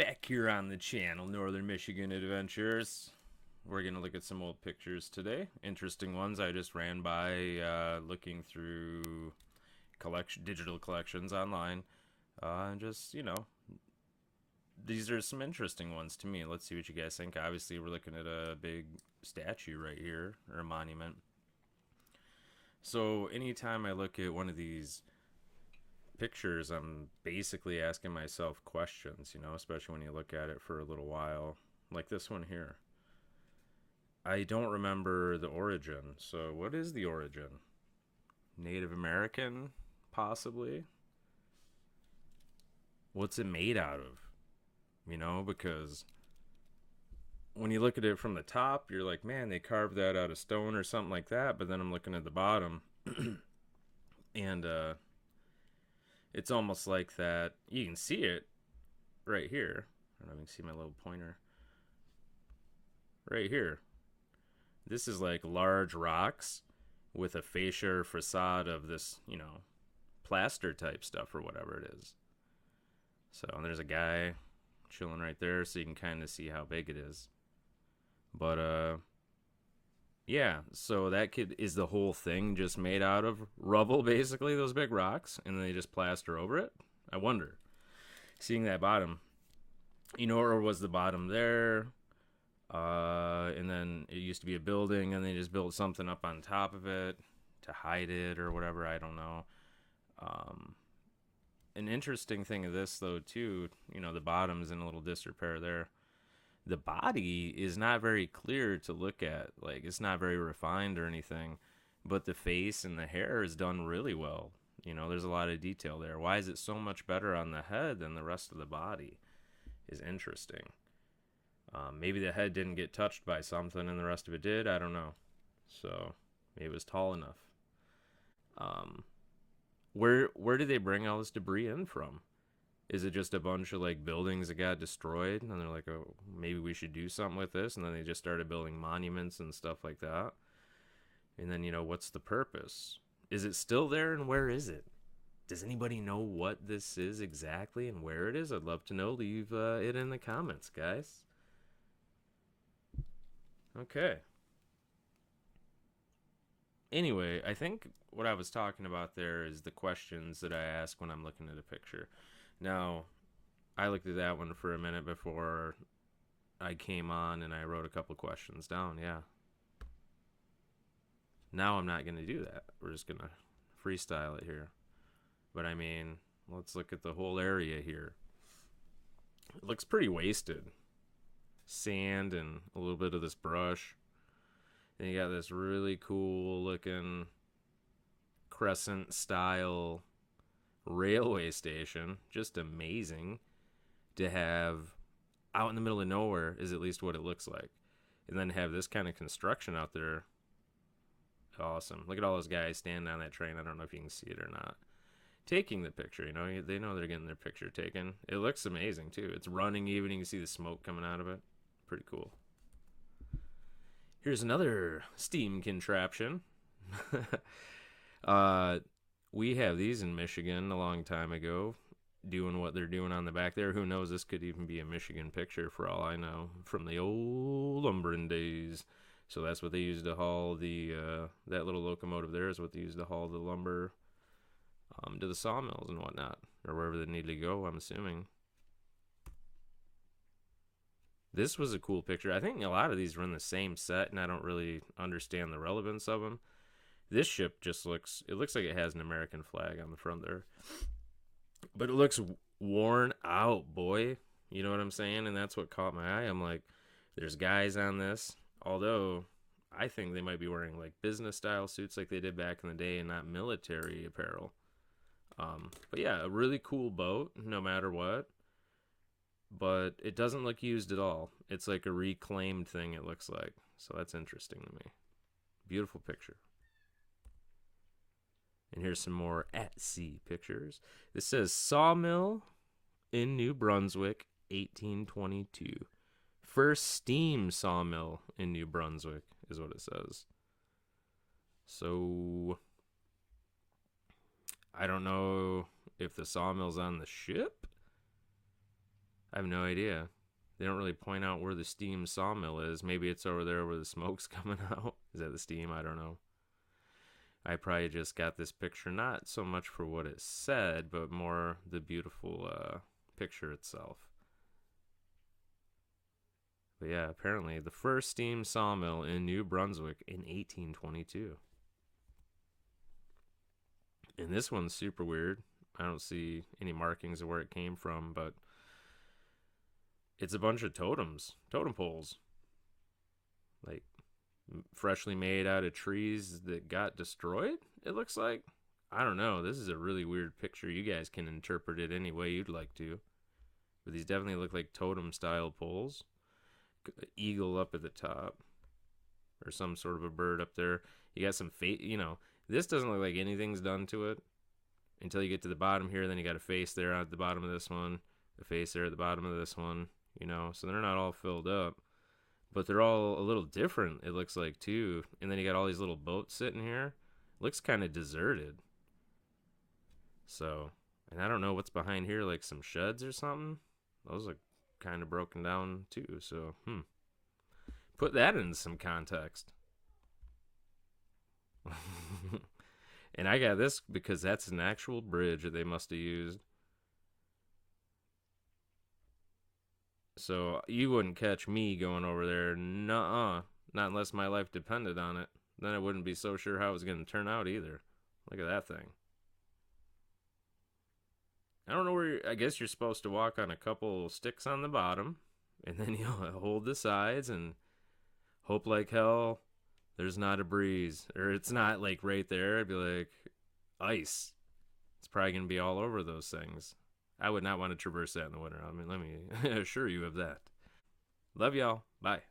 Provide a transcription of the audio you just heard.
Back here on the channel, Northern Michigan Adventures. We're going to look at some old pictures today. Interesting ones I just ran by looking through digital collections online. And just, these are some interesting ones to me. Let's see what you guys think. Obviously, we're looking at a big statue right here, or a monument. So anytime I look at one of these pictures, I'm basically asking myself questions, especially when you look at it for a little while. Like this one here. I don't remember the origin. So what is the origin? Native American, possibly? What's it made out of? Because when you look at it from the top, you're like, man, they carved that out of stone or something like that. But then I'm looking at the bottom, and it's almost like that. You can see it right here. I don't know if you can see my little pointer. Right here. This is like large rocks with a fascia or facade of this, plaster type stuff or whatever it is. So, and there's a guy chilling right there, so you can kind of see how big it is. But, yeah, so that is the whole thing just made out of rubble, basically, those big rocks, and then they just plaster over it? I wonder. Seeing that bottom, or was the bottom there? And then it used to be a building, and they just built something up on top of it to hide it or whatever, I don't know. An interesting thing of this, though, too, the bottom's in a little disrepair there. The body is not very clear to look at. Like, it's not very refined or anything, but the face and the hair is done really well. There's a lot of detail there. Why is it so much better on the head than the rest of the body is interesting. Maybe the head didn't get touched by something and the rest of it did. I don't know. So maybe it was tall enough. Where did they bring all this debris in from? Is it just a bunch of like buildings that got destroyed and they're like, oh, maybe we should do something with this, and then they just started building monuments and stuff like that? And then what's the purpose? Is it still there, and where is it? Does anybody know what this is exactly and where it is? I'd love to know. Leave it in the comments, guys. Okay. Anyway, I think what I was talking about there is the questions that I ask when I'm looking at a picture. Now, I looked at that one for a minute before I came on, and I wrote a couple questions down, yeah. Now I'm not going to do that. We're just going to freestyle it here. But I mean, let's look at the whole area here. It looks pretty wasted. Sand and a little bit of this brush. Then you got this really cool looking crescent style railway station. Just amazing to have out in the middle of nowhere, is at least what it looks like. And then have this kind of construction out there. Awesome. Look at all those guys standing on that train. I don't know if you can see it or not. Taking the picture, they know they're getting their picture taken. It looks amazing too. It's running even. You can see the smoke coming out of it. Pretty cool. Here's another steam contraption. We have these in Michigan a long time ago, doing what they're doing on the back there. Who knows? This could even be a Michigan picture for all I know, from the old lumbering days. So that's what they used to haul the that little locomotive there is what they used to haul the lumber to the sawmills and whatnot, or wherever they need to go, I'm assuming. This was a cool picture. I think a lot of these were in the same set, and I don't really understand the relevance of them. This ship just looks like it has an American flag on the front there. But it looks worn out, boy. You know what I'm saying? And that's what caught my eye. I'm like, there's guys on this. Although, I think they might be wearing like business-style suits like they did back in the day and not military apparel. But yeah, a really cool boat, no matter what. But it doesn't look used at all. It's like a reclaimed thing, it looks like. So that's interesting to me. Beautiful picture. And here's some more at sea pictures. This says Sawmill in New Brunswick, 1822. First steam sawmill in New Brunswick is what it says. So I don't know if the sawmill's on the ship. I have no idea. They don't really point out where the steam sawmill is. Maybe it's over there where the smoke's coming out. Is that the steam? I don't know. I probably just got this picture not so much for what it said, but more the beautiful picture itself. But yeah, apparently the first steam sawmill in New Brunswick in 1822. And this one's super weird. I don't see any markings of where it came from, but it's a bunch of totem poles. Like freshly made out of trees that got destroyed, it looks like. I don't know. This is a really weird picture. You guys can interpret it any way you'd like to. But these definitely look like totem style poles. Eagle up at the top. Or some sort of a bird up there. You got some face, this doesn't look like anything's done to it until you get to the bottom here. Then you got a face there at the bottom of this one, a face there at the bottom of this one, so they're not all filled up, but they're all a little different, it looks like, too. And then you got all these little boats sitting here. Looks kind of deserted. So, and I don't know what's behind here, like some sheds or something. Those are kind of broken down too. So, put that in some context. And I got this because that's an actual bridge that they must have used. So you wouldn't catch me going over there. Nuh-uh. Not unless my life depended on it. Then I wouldn't be so sure how it was going to turn out either. Look at that thing. I don't know where I guess you're supposed to walk on a couple sticks on the bottom. And then you'll hold the sides and hope like hell there's not a breeze. Or it's not like right there. I'd be like, ice. It's probably going to be all over those things. I would not want to traverse that in the winter. I mean, let me assure you of that. Love y'all. Bye.